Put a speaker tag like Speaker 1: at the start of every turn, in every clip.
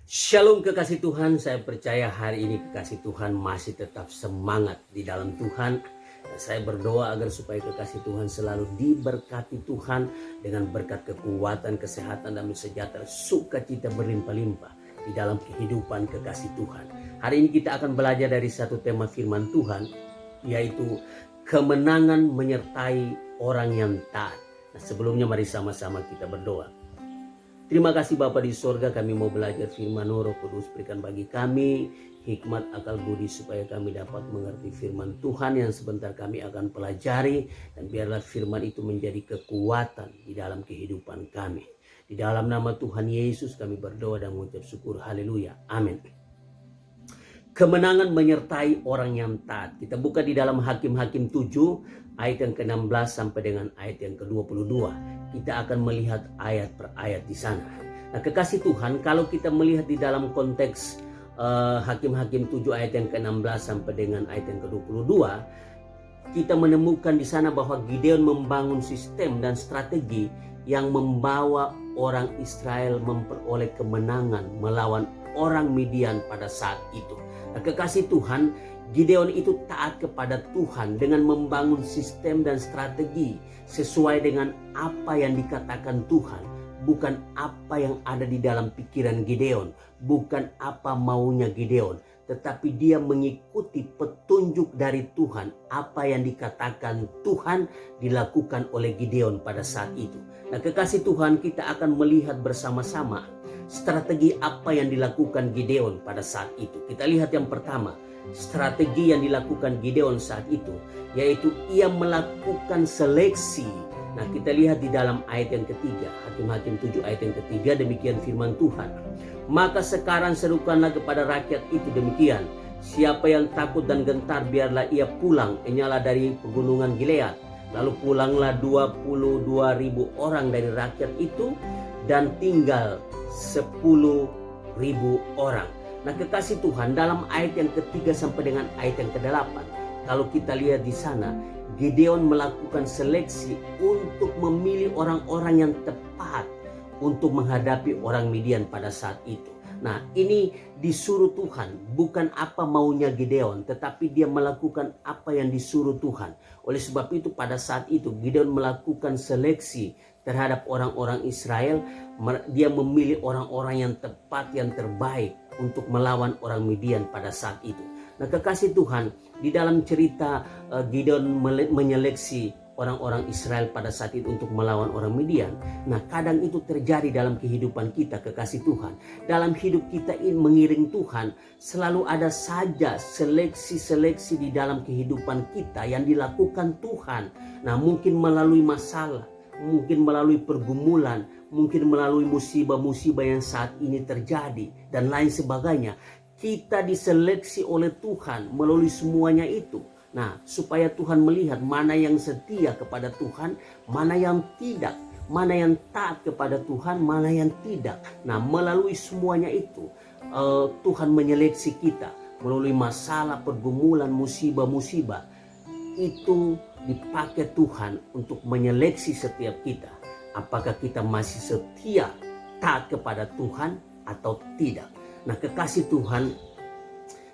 Speaker 1: Shalom kekasih Tuhan, saya percaya hari ini kekasih Tuhan masih tetap semangat di dalam Tuhan. Dan saya berdoa agar supaya kekasih Tuhan selalu diberkati Tuhan dengan berkat kekuatan, kesehatan, dan sejahtera, sukacita berlimpah-limpah di dalam kehidupan kekasih Tuhan. Hari ini kita akan belajar dari satu tema firman Tuhan, yaitu kemenangan menyertai orang yang taat. Nah, sebelumnya mari sama-sama kita berdoa. Terima kasih Bapa di sorga, kami mau belajar firman Roh Kudus, berikan bagi kami hikmat akal budi supaya kami dapat mengerti firman Tuhan yang sebentar kami akan pelajari. Dan biarlah firman itu menjadi kekuatan di dalam kehidupan kami. Di dalam nama Tuhan Yesus kami berdoa dan mengucap syukur, haleluya, amin. Kemenangan menyertai orang yang taat. Kita buka di dalam Hakim-Hakim 7 ayat yang ke-16 sampai dengan ayat yang ke-22. Kita akan melihat ayat per ayat di sana. Nah, kekasih Tuhan, kalau kita melihat di dalam konteks Hakim-Hakim 7 ayat yang ke-16 sampai dengan ayat yang ke-22, kita menemukan di sana bahwa Gideon membangun sistem dan strategi yang membawa orang Israel memperoleh kemenangan melawan orang Midian pada saat itu. Nah, kekasih Tuhan, Gideon itu taat kepada Tuhan dengan membangun sistem dan strategi sesuai dengan apa yang dikatakan Tuhan, bukan apa yang ada di dalam pikiran Gideon, bukan apa maunya Gideon, tetapi dia mengikuti petunjuk dari Tuhan. Apa yang dikatakan Tuhan dilakukan oleh Gideon pada saat itu. Nah, kekasih Tuhan, kita akan melihat bersama-sama strategi apa yang dilakukan Gideon pada saat itu. Kita lihat yang pertama, strategi yang dilakukan Gideon saat itu, yaitu ia melakukan seleksi. Nah, kita lihat di dalam ayat yang ketiga, Hakim-Hakim 7 ayat yang ketiga, demikian firman Tuhan. Maka sekarang serukanlah kepada rakyat itu demikian, siapa yang takut dan gentar biarlah ia pulang, enyalah dari pegunungan Gilead. Lalu pulanglah 22.000 orang dari rakyat itu dan tinggal 10.000 orang. Nah, kekasih Tuhan, dalam ayat yang ketiga sampai dengan ayat yang ke-8, kalau kita lihat di sana, Gideon melakukan seleksi untuk memilih orang-orang yang tepat untuk menghadapi orang Midian pada saat itu. Nah, ini disuruh Tuhan, bukan apa maunya Gideon, tetapi dia melakukan apa yang disuruh Tuhan. Oleh sebab itu pada saat itu Gideon melakukan seleksi terhadap orang-orang Israel. Dia memilih orang-orang yang tepat, yang terbaik untuk melawan orang Midian pada saat itu. Nah, kekasih Tuhan, di dalam cerita Gideon menyeleksi orang-orang Israel pada saat itu untuk melawan orang Midian. Nah, kadang itu terjadi dalam kehidupan kita, kekasih Tuhan. Dalam hidup kita ini mengiring Tuhan, selalu ada saja seleksi-seleksi di dalam kehidupan kita yang dilakukan Tuhan. Nah, mungkin melalui masalah, mungkin melalui pergumulan, mungkin melalui musibah-musibah yang saat ini terjadi, dan lain sebagainya. Kita diseleksi oleh Tuhan melalui semuanya itu. Nah, supaya Tuhan melihat mana yang setia kepada Tuhan, mana yang tidak, mana yang taat kepada Tuhan, mana yang tidak. Nah, melalui semuanya itu, Tuhan menyeleksi kita melalui masalah, pergumulan, musibah-musibah. Itu dipakai Tuhan untuk menyeleksi setiap kita. Apakah kita masih setia, taat kepada Tuhan atau tidak. Nah, kekasih Tuhan,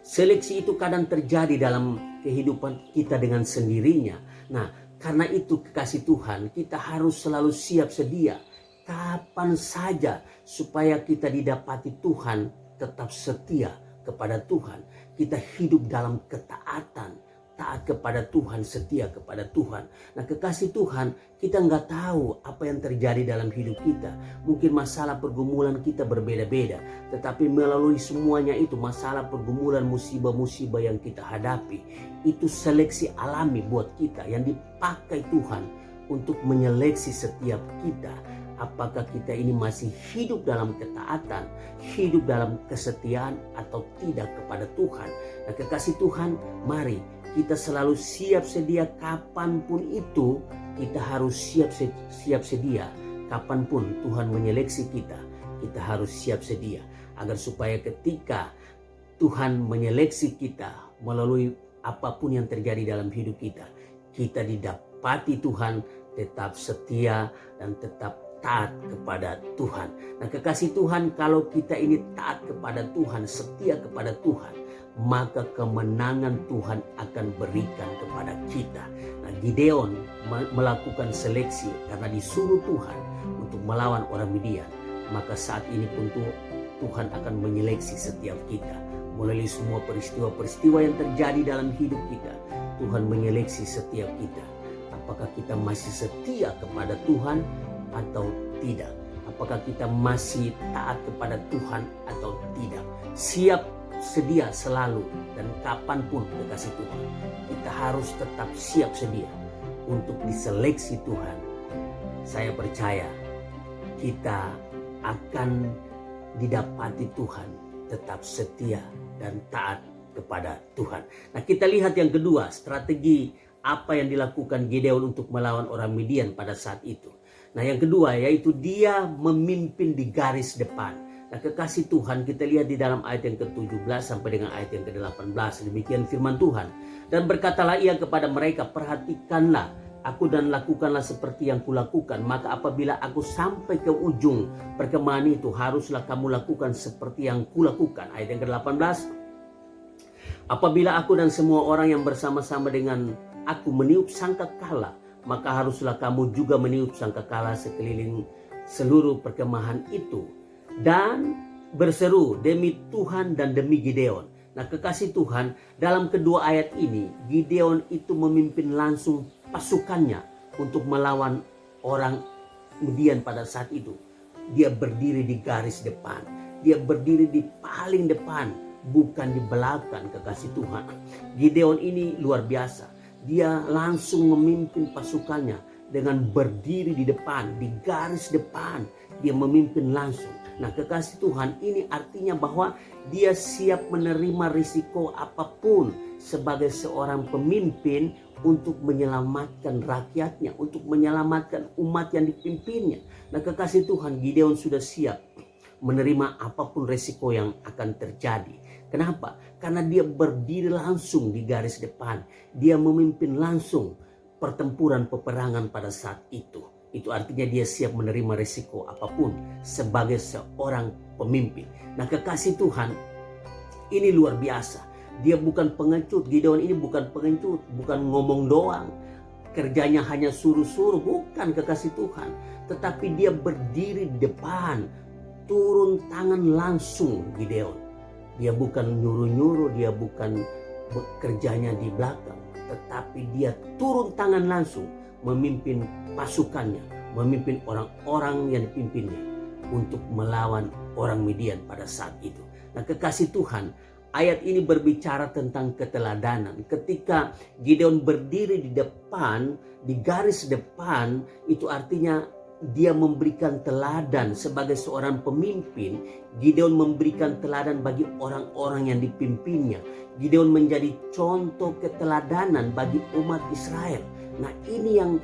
Speaker 1: seleksi itu kadang terjadi dalam kehidupan kita dengan sendirinya. Nah, karena itu kekasih Tuhan, kita harus selalu siap sedia kapan saja supaya kita didapati Tuhan tetap setia kepada Tuhan. Kita hidup dalam ketaatan, taat kepada Tuhan, setia kepada Tuhan. Nah, kekasih Tuhan, kita nggak tahu apa yang terjadi dalam hidup kita. Mungkin masalah pergumulan kita berbeda-beda, tetapi melalui semuanya itu, masalah pergumulan, musibah-musibah yang kita hadapi, itu seleksi alami buat kita yang dipakai Tuhan untuk menyeleksi setiap kita. Apakah kita ini masih hidup dalam ketaatan, hidup dalam kesetiaan atau tidak kepada Tuhan. Nah, kekasih Tuhan, mari kita selalu siap sedia kapanpun itu. Kita harus siap sedia kapanpun Tuhan menyeleksi kita. Kita harus siap sedia agar supaya ketika Tuhan menyeleksi kita melalui apapun yang terjadi dalam hidup kita, kita didapati Tuhan tetap setia dan tetap taat kepada Tuhan. Nah, kekasih Tuhan, kalau kita ini taat kepada Tuhan, setia kepada Tuhan, maka kemenangan Tuhan akan berikan kepada kita. Nah, Gideon melakukan seleksi karena disuruh Tuhan untuk melawan orang Midian. Maka saat ini pun Tuhan akan menyeleksi setiap kita. Melalui semua peristiwa-peristiwa yang terjadi dalam hidup kita, Tuhan menyeleksi setiap kita. Apakah kita masih setia kepada Tuhan atau tidak? Apakah kita masih taat kepada Tuhan atau tidak? Siap sedia selalu dan kapanpun kekasih Tuhan. Kita harus tetap siap sedia untuk diseleksi Tuhan. Saya percaya kita akan didapati Tuhan tetap setia dan taat kepada Tuhan. Nah, kita lihat yang kedua, strategi apa yang dilakukan Gideon untuk melawan orang Midian pada saat itu. Nah, yang kedua yaitu dia memimpin di garis depan. Nah, kekasih Tuhan, kita lihat di dalam ayat yang ke-17 sampai dengan ayat yang ke-18. Demikian firman Tuhan. Dan berkatalah ia kepada mereka, perhatikanlah aku dan lakukanlah seperti yang kulakukan. Maka apabila aku sampai ke ujung perkemahan itu, haruslah kamu lakukan seperti yang kulakukan. Ayat yang ke-18. Apabila aku dan semua orang yang bersama-sama dengan aku meniup sangkakala, maka haruslah kamu juga meniup sangkakala sekeliling seluruh perkemahan itu. Dan berseru demi Tuhan dan demi Gideon. Nah, kekasih Tuhan, dalam kedua ayat ini, Gideon itu memimpin langsung pasukannya untuk melawan orang Midian pada saat itu. Dia berdiri di garis depan. Dia berdiri di paling depan, bukan di belakang, kekasih Tuhan. Gideon ini luar biasa. Dia langsung memimpin pasukannya dengan berdiri di depan, di garis depan. Dia memimpin langsung. Nah, kekasih Tuhan, ini artinya bahwa dia siap menerima risiko apapun sebagai seorang pemimpin untuk menyelamatkan rakyatnya, untuk menyelamatkan umat yang dipimpinnya. Nah, kekasih Tuhan, Gideon sudah siap menerima apapun risiko yang akan terjadi. Kenapa? Karena dia berdiri langsung di garis depan. Dia memimpin langsung pertempuran peperangan pada saat itu. Itu artinya dia siap menerima risiko apapun sebagai seorang pemimpin. Nah, kekasih Tuhan, ini luar biasa. Dia bukan pengecut. Gideon ini bukan pengecut, bukan ngomong doang. Kerjanya hanya suruh-suruh, bukan, kekasih Tuhan. Tetapi dia berdiri di depan, turun tangan langsung Gideon. Dia bukan nyuruh-nyuruh, dia bukan bekerjanya di belakang, tetapi dia turun tangan langsung memimpin pasukannya, memimpin orang-orang yang dipimpinnya untuk melawan orang Midian pada saat itu. Nah, kekasih Tuhan, ayat ini berbicara tentang keteladanan. Ketika Gideon berdiri di depan, di garis depan, itu artinya dia memberikan teladan sebagai seorang pemimpin. Gideon memberikan teladan bagi orang-orang yang dipimpinnya. Gideon menjadi contoh keteladanan bagi umat Israel. Nah, ini yang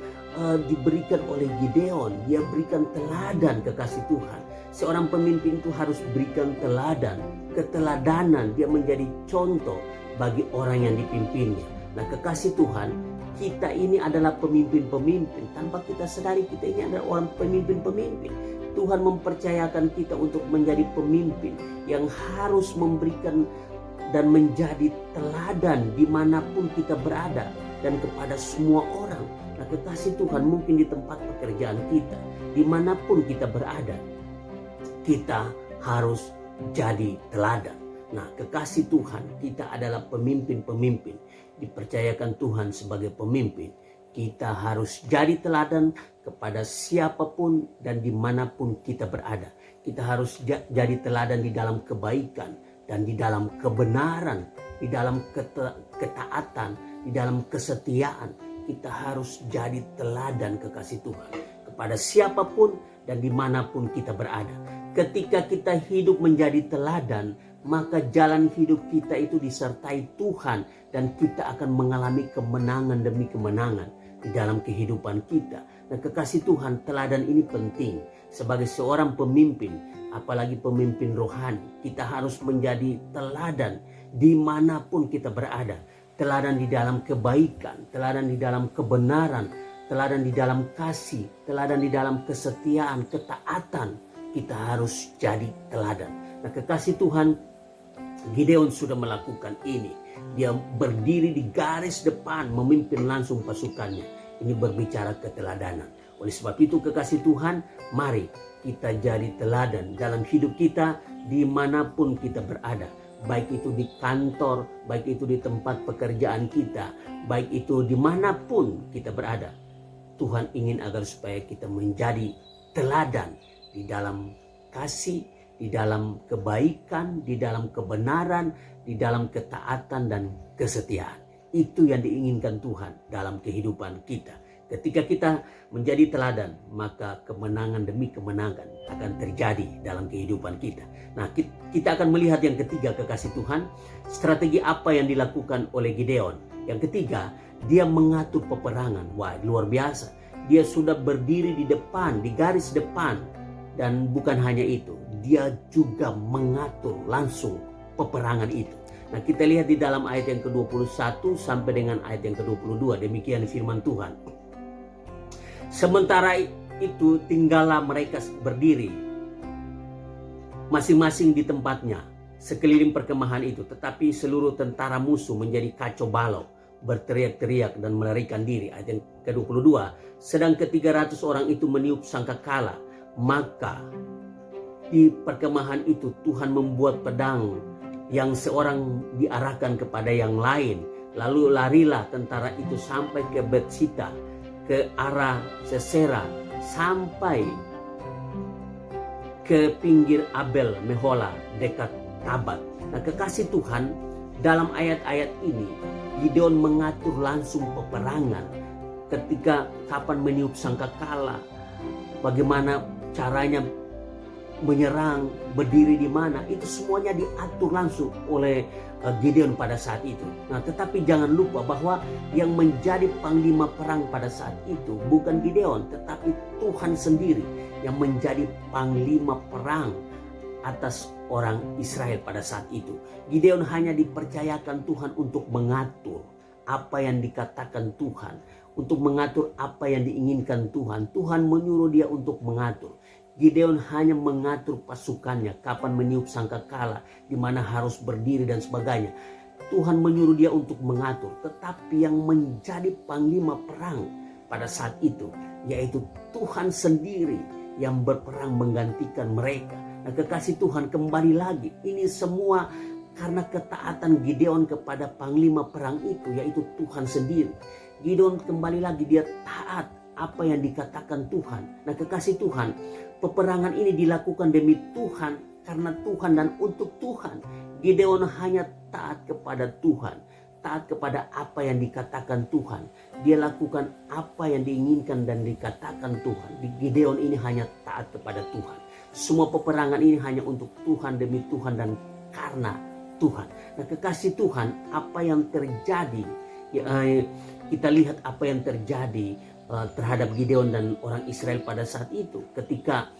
Speaker 1: diberikan oleh Gideon. Dia berikan teladan, kekasih Tuhan. Seorang pemimpin itu harus berikan teladan, keteladanan. Dia menjadi contoh bagi orang yang dipimpinnya. Nah, kekasih Tuhan, kita ini adalah pemimpin-pemimpin. Tanpa kita sadari, kita ini adalah orang pemimpin-pemimpin. Tuhan mempercayakan kita untuk menjadi pemimpin yang harus memberikan dan menjadi teladan dimanapun kita berada dan kepada semua orang. Nah, kekasih Tuhan, mungkin di tempat pekerjaan kita, dimanapun kita berada, kita harus jadi teladan. Nah, kekasih Tuhan, kita adalah pemimpin-pemimpin. Dipercayakan Tuhan sebagai pemimpin. Kita harus jadi teladan kepada siapapun dan dimanapun kita berada. Kita harus jadi teladan di dalam kebaikan dan di dalam kebenaran, di dalam ketaatan, di dalam kesetiaan. Kita harus jadi teladan, kekasih Tuhan, kepada siapapun dan dimanapun kita berada. Ketika kita hidup menjadi teladan, maka jalan hidup kita itu disertai Tuhan dan kita akan mengalami kemenangan demi kemenangan di dalam kehidupan kita. Nah, kekasih Tuhan, teladan ini penting sebagai seorang pemimpin, apalagi pemimpin rohani. Kita harus menjadi teladan dimanapun kita berada. Teladan di dalam kebaikan, teladan di dalam kebenaran, teladan di dalam kasih, teladan di dalam kesetiaan, ketaatan. Kita harus jadi teladan. Nah, kekasih Tuhan, Gideon sudah melakukan ini. Dia berdiri di garis depan, memimpin langsung pasukannya. Ini berbicara keteladanan. Oleh sebab itu, kekasih Tuhan, mari kita jadi teladan dalam hidup kita dimanapun kita berada. Baik itu di kantor, baik itu di tempat pekerjaan kita, baik itu dimanapun kita berada. Tuhan ingin agar supaya kita menjadi teladan di dalam kasih, di dalam kebaikan, di dalam kebenaran, di dalam ketaatan dan kesetiaan. Itu yang diinginkan Tuhan dalam kehidupan kita. Ketika kita menjadi teladan, maka kemenangan demi kemenangan akan terjadi dalam kehidupan kita. Nah, kita akan melihat yang ketiga, kekasih Tuhan, strategi apa yang dilakukan oleh Gideon. Yang ketiga, dia mengatur peperangan. Wah, luar biasa. Dia sudah berdiri di depan, di garis depan. Dan bukan hanya itu, dia juga mengatur langsung peperangan itu. Nah, kita lihat di dalam ayat yang ke-21 sampai dengan ayat yang ke-22. Demikian firman Tuhan. Sementara itu tinggallah mereka berdiri masing-masing di tempatnya sekeliling perkemahan itu. Tetapi seluruh tentara musuh menjadi kacau balau, berteriak-teriak dan melarikan diri. Ayat yang ke-22. Sedang ke-300 orang itu meniup sangkakala. Maka di perkemahan itu Tuhan membuat pedang yang seorang diarahkan kepada yang lain. Lalu larilah tentara itu sampai ke Betsita, ke arah Sesera, sampai ke pinggir Abel Mehola dekat Tabat. Nah, kekasih Tuhan, dalam ayat-ayat ini Gideon mengatur langsung peperangan. Ketika kapan meniup sangkakala, bagaimana caranya menyerang, berdiri di mana, itu semuanya diatur langsung oleh Gideon pada saat itu. Nah, tetapi jangan lupa bahwa yang menjadi panglima perang pada saat itu bukan Gideon, tetapi Tuhan sendiri yang menjadi panglima perang atas orang Israel pada saat itu. Gideon hanya dipercayakan Tuhan untuk mengatur apa yang dikatakan Tuhan, untuk mengatur apa yang diinginkan Tuhan. Tuhan menyuruh dia untuk mengatur. Gideon hanya mengatur pasukannya, kapan meniup sangkakala, di mana harus berdiri dan sebagainya. Tuhan menyuruh dia untuk mengatur, tetapi yang menjadi panglima perang pada saat itu yaitu Tuhan sendiri yang berperang menggantikan mereka. Nah, kekasih Tuhan, kembali lagi, ini semua karena ketaatan Gideon kepada panglima perang itu, yaitu Tuhan sendiri. Gideon kembali lagi, dia taat apa yang dikatakan Tuhan. Nah, kekasih Tuhan, peperangan ini dilakukan demi Tuhan, karena Tuhan dan untuk Tuhan. Gideon hanya taat kepada Tuhan, taat kepada apa yang dikatakan Tuhan. Dia lakukan apa yang diinginkan dan dikatakan Tuhan. Gideon ini hanya taat kepada Tuhan. Semua peperangan ini hanya untuk Tuhan, demi Tuhan dan karena Tuhan. Nah, kekasih Tuhan, apa yang terjadi, kita lihat apa yang terjadi terhadap Gideon dan orang Israel pada saat itu. Ketika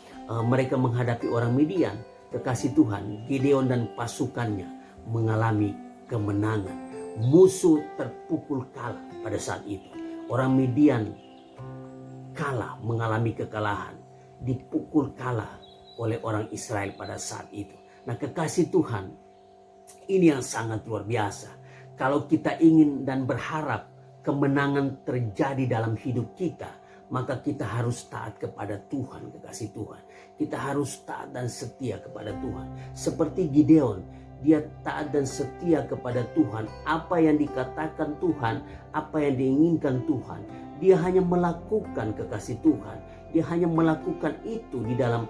Speaker 1: mereka menghadapi orang Midian, kekasih Tuhan, Gideon dan pasukannya mengalami kemenangan. Musuh terpukul kalah pada saat itu. Orang Midian kalah, mengalami kekalahan, dipukul kalah oleh orang Israel pada saat itu. Nah, kekasih Tuhan, ini yang sangat luar biasa. Kalau kita ingin dan berharap kemenangan terjadi dalam hidup kita, maka kita harus taat kepada Tuhan, kekasih Tuhan. Kita harus taat dan setia kepada Tuhan. Seperti Gideon, dia taat dan setia kepada Tuhan. Apa yang dikatakan Tuhan, apa yang diinginkan Tuhan, dia hanya melakukan, kekasih Tuhan. Dia hanya melakukan itu di dalam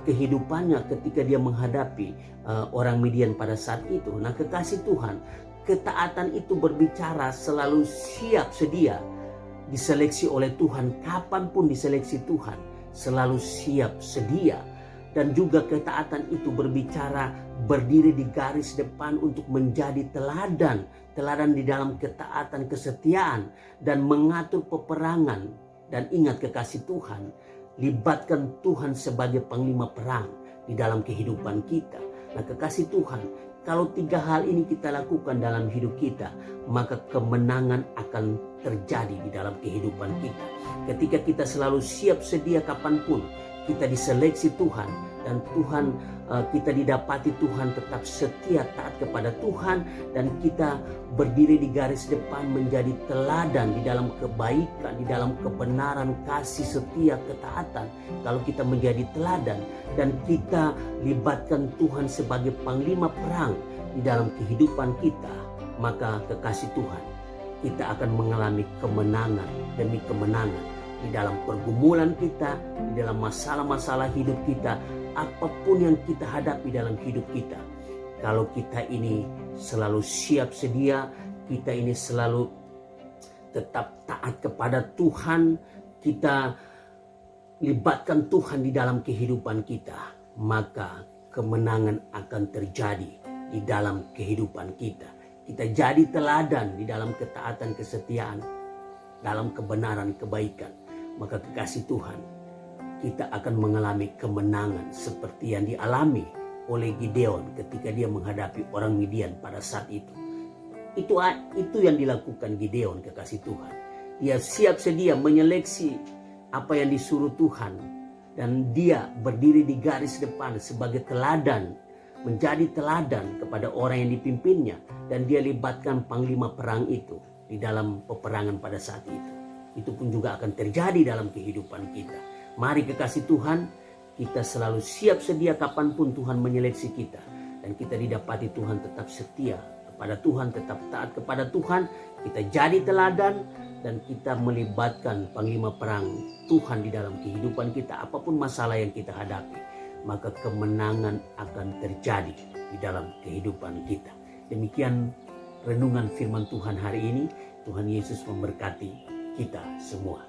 Speaker 1: kehidupannya ketika dia menghadapi orang Midian pada saat itu. Nah, kekasih Tuhan, ketaatan itu berbicara selalu siap sedia, diseleksi oleh Tuhan. Kapanpun diseleksi Tuhan, selalu siap sedia. Dan juga ketaatan itu berbicara berdiri di garis depan untuk menjadi teladan. Teladan di dalam ketaatan, kesetiaan, dan mengatur peperangan. Dan ingat, kekasih Tuhan, libatkan Tuhan sebagai panglima perang di dalam kehidupan kita. Nah, kekasih Tuhan, kalau 3 hal ini kita lakukan dalam hidup kita, maka kemenangan akan terjadi di dalam kehidupan kita. Ketika kita selalu siap sedia kapanpun, kita diseleksi Tuhan, dan kita didapati Tuhan tetap setia taat kepada Tuhan, dan kita berdiri di garis depan menjadi teladan di dalam kebaikan, di dalam kebenaran, kasih, setia, ketaatan. Kalau kita menjadi teladan dan kita libatkan Tuhan sebagai panglima perang di dalam kehidupan kita, maka kekasih Tuhan, kita akan mengalami kemenangan demi kemenangan di dalam pergumulan kita, di dalam masalah-masalah hidup kita, apapun yang kita hadapi dalam hidup kita. Kalau kita ini selalu siap sedia, kita ini selalu tetap taat kepada Tuhan, kita libatkan Tuhan di dalam kehidupan kita, maka kemenangan akan terjadi di dalam kehidupan kita. Kita jadi teladan di dalam ketaatan, kesetiaan, dalam kebenaran, kebaikan. Maka kekasih Tuhan, kita akan mengalami kemenangan seperti yang dialami oleh Gideon ketika dia menghadapi orang Midian pada saat itu. Itu yang dilakukan Gideon, kekasih Tuhan. Dia siap sedia menyeleksi apa yang disuruh Tuhan, dan dia berdiri di garis depan sebagai teladan, menjadi teladan kepada orang yang dipimpinnya, dan dia libatkan panglima perang itu di dalam peperangan pada saat itu. Itu pun juga akan terjadi dalam kehidupan kita. Mari kekasih Tuhan, kita selalu siap sedia kapanpun Tuhan menyeleksi kita, dan kita didapati Tuhan tetap setia kepada Tuhan, tetap taat kepada Tuhan. Kita jadi teladan, dan kita melibatkan panglima perang Tuhan di dalam kehidupan kita. Apapun masalah yang kita hadapi, maka kemenangan akan terjadi di dalam kehidupan kita. Demikian renungan firman Tuhan hari ini. Tuhan Yesus memberkati kita semua.